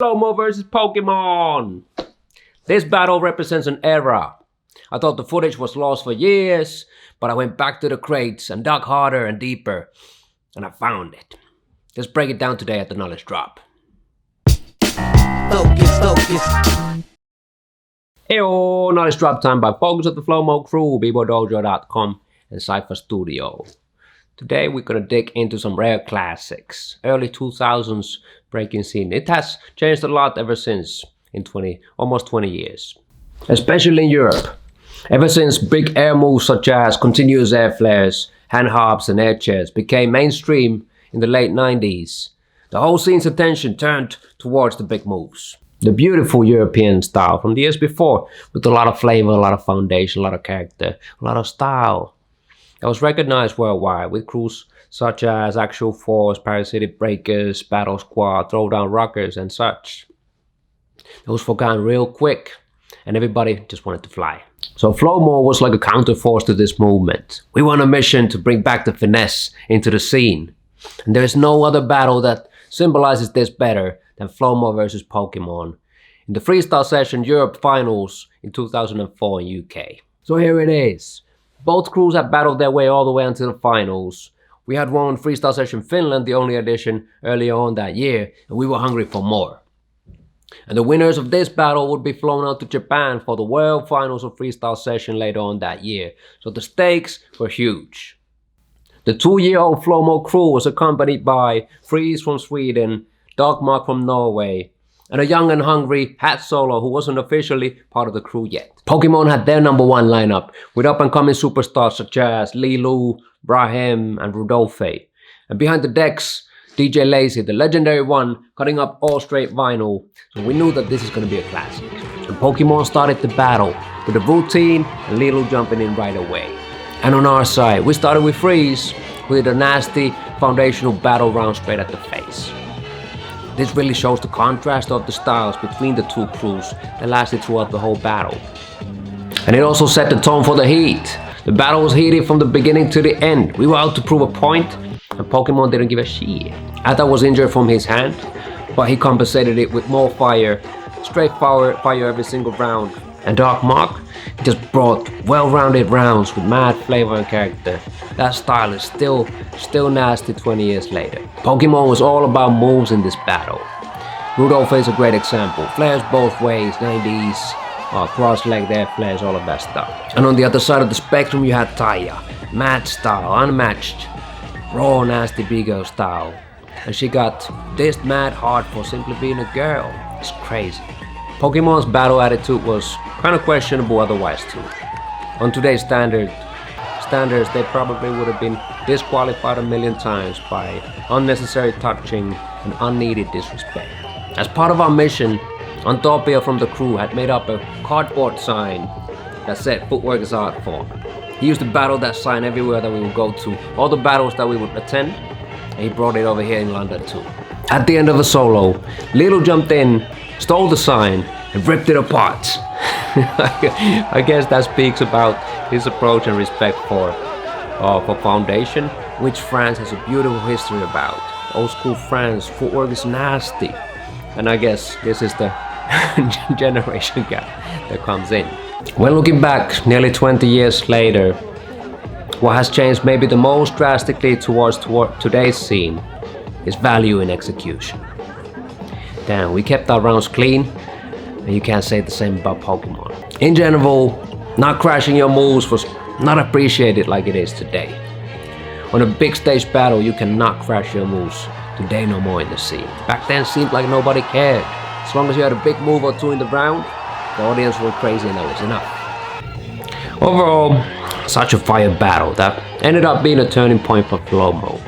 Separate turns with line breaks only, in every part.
Flomo versus Pokemon. This battle represents an era. I thought the footage was lost for years, but I went back to the crates and dug harder and deeper, and I found it. Let's break it down today at the Knowledge Drop. Focus. Heyo, Knowledge Drop time by Focus of the Flomo crew, BBOYDojo.com and Cypher Studio. Today we're gonna dig into some rare classics. Early 2000s breaking scene. It has changed a lot ever since in almost 20 years. Especially in Europe. Ever since big air moves such as continuous air flares, hand hops and air chairs became mainstream in the late 90s, the whole scene's attention turned towards the big moves. The beautiful European style from the years before, with a lot of flavor, a lot of foundation, a lot of character, a lot of style. It was recognized worldwide with crews such as Actual Force, Parasitic Breakers, Battle Squad, Throwdown Rockers and such. Those forgotten real quick and everybody just wanted to fly. So Flomo was like a counterforce to this movement. We were on a mission to bring back the finesse into the scene. And there is no other battle that symbolizes this better than Flomo versus Pokemon in the Freestyle Session Europe Finals in 2004 in UK. So here it is. Both crews had battled their way all the way until the finals. We had won Freestyle Session Finland, the only edition, earlier on that year, and we were hungry for more. And the winners of this battle would be flown out to Japan for the World Finals of Freestyle Session later on that year. So the stakes were huge. The 2-year-old Flomo crew was accompanied by Freeze from Sweden, Dogmark from Norway, and a young and hungry Hat Solo who wasn't officially part of the crew yet. Pokemon had their #1 lineup with up-and-coming superstars such as Lilu, Brahim, and Rudolphe. And behind the decks, DJ Lazy, the legendary one, cutting up all straight vinyl. So we knew that this is going to be a classic. And Pokemon started the battle with a routine and Lilu jumping in right away. And on our side, we started with Freeze with a nasty foundational battle round straight at the face. This really shows the contrast of the styles between the two crews that lasted throughout the whole battle. And it also set the tone for the heat. The battle was heated from the beginning to the end. We were out to prove a point, and Pokemon didn't give a shit. Atta was injured from his hand, but he compensated it with more fire, straight fire every single round. And Dogmark just brought well-rounded rounds with mad flavor and character. That style is still nasty 20 years later. Pokemon was all about moves in this battle. Rudolph is a great example. Flares both ways, 90s, cross-legged air flares, all of that stuff. And on the other side of the spectrum you had Taya. Mad style, unmatched, raw nasty big-girl style. And she got dissed mad hard for simply being a girl. It's crazy. Pokemon's battle attitude was kind of questionable otherwise too. On today's standards, they probably would have been disqualified a million times by unnecessary touching and unneeded disrespect. As part of our mission, Antopia from the crew had made up a cardboard sign that said "Footwork is art form." He used to battle that sign everywhere that we would go to, all the battles that we would attend, and he brought it over here in London too. At the end of the solo, Lilu jumped in, stole the sign, and ripped it apart. I guess that speaks about his approach and respect for foundation, which France has a beautiful history about. Old school France, footwork is nasty. And I guess this is the generation gap that comes in. When looking back nearly 20 years later, what has changed maybe the most drastically towards today's scene is value in execution. Damn, we kept our rounds clean, and you can't say the same about Pokemon. In general, not crashing your moves was not appreciated like it is today. On a big stage battle, you cannot crash your moves. Today, no more in the scene. Back then, it seemed like nobody cared. As long as you had a big move or two in the round, the audience went crazy and that was enough. Overall, such a fire battle that ended up being a turning point for Flomo.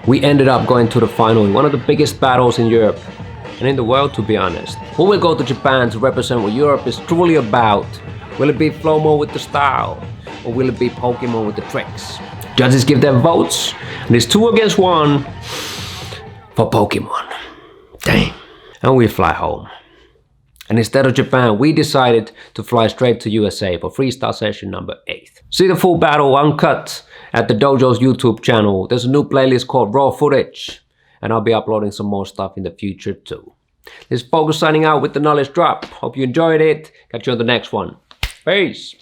We ended up going to the final in one of the biggest battles in Europe and in the world, to be honest. Who will go to Japan to represent what Europe is truly about? Will it be Flomo with the style, or will it be Pokemon with the tricks? Judges give their votes, and it's 2 against 1 for Pokemon. Dang. And we fly home. And instead of Japan, we decided to fly straight to USA for Freestyle Session number 8. See the full battle uncut at the Dojo's YouTube channel. There's a new playlist called Raw Footage, and I'll be uploading some more stuff in the future too. This is Focus signing out with the knowledge drop. Hope you enjoyed it. Catch you on the next one. Peace.